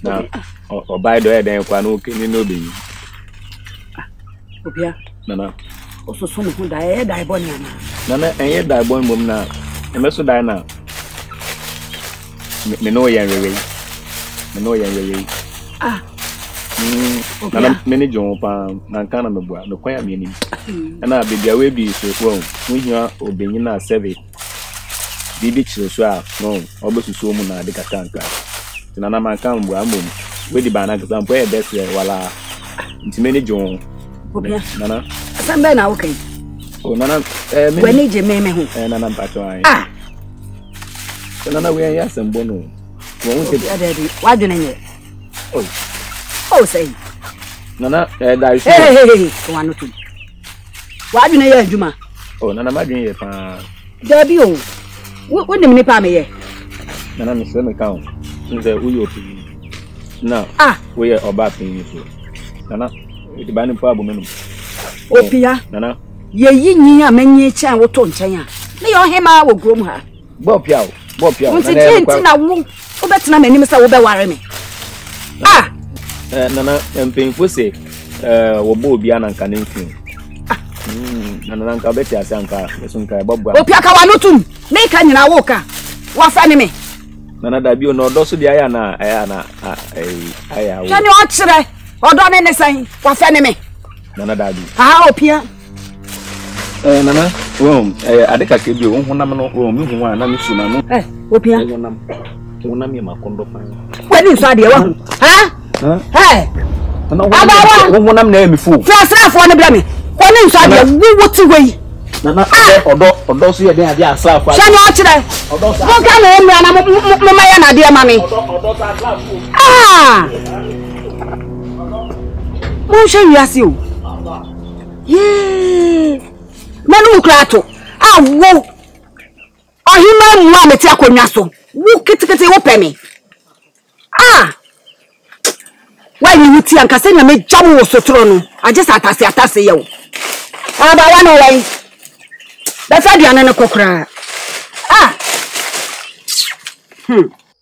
na o buy do e den kwa no kini no be obia na o so no hu dai dai bon na enye dai bon mom na e me so dai na me no yan rere Nana many John Pan, Nankana Mabua, no choir meaning. And I be away be so well. We hear Obeyina Sevi. Bibi Chilswa, no, almost so muna de Catanca. Nana Mancam, with the banana example, that's where Walla. It's many John. Nana, some men are okay. Oh, Nana, when need you, Mammy, and Nana Patron. Nana, we are yes and bono. Why didn't you? Oh, say. Nana, hey, one or two. Why didn't you, Juma? Oh, Nana, my dream. There be you. What the minute me? Nana, Miss Lemon since the Uyo. Now, we are about to Nana, the banning problem. Oh, Pia, Nana, ye many chan will turn China. May your hema will groom her. Bob Yao, Bob Yao, and I won't. Oh, that's not many Mr. Will me. Nana, and painful say, Wobobian and Canin. Nana, Cabetta Sanka, Sunka, Bob. Oh, Piacawanutum, make an walker. What's enemy? Nana, that you know, those of the Ayana, can you answer? Or done anything? What's enemy? Nana, Daddy. How, Pia? Nana, I think I could be one room, you want to know. Eh, Opia. When you saw the one, huh? Hey, one name before. First half one blame. When you saw the what away. Nana, or those here, they are self. Shall you today? What can I am, dear mammy? Won't you ask you? Yeah. Manu Clato. Wo. Oh, he man, mamma, take on your son. Who kitty open me? Why you tea and Cassandra made Jamu so thrown? I just had to say you. How about one away? That's how the anana cocra.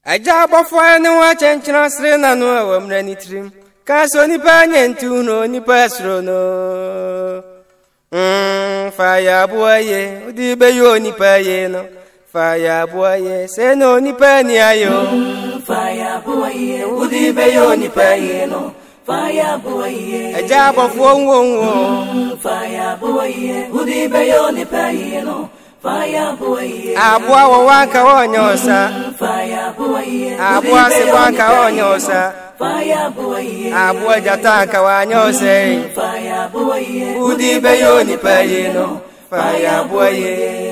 A job of one watching Chinastrina no many trim. Cassoni Panyan to no ni pasrono. Fire boy, the bayoni payeno. Fire boy, say no ni penny ayo. Fire boy, Udi Bayoni Payeno. Fire boy, a job of one. Fire boy, Udi Bayoni Payeno. Fire boy, Abua Wanka on yosa. Fire boy, Abua Sewanka on yosa. Fire boy, Abua Jataka on yose. Fire boy, Udi Bayoni Payeno. Fire boy.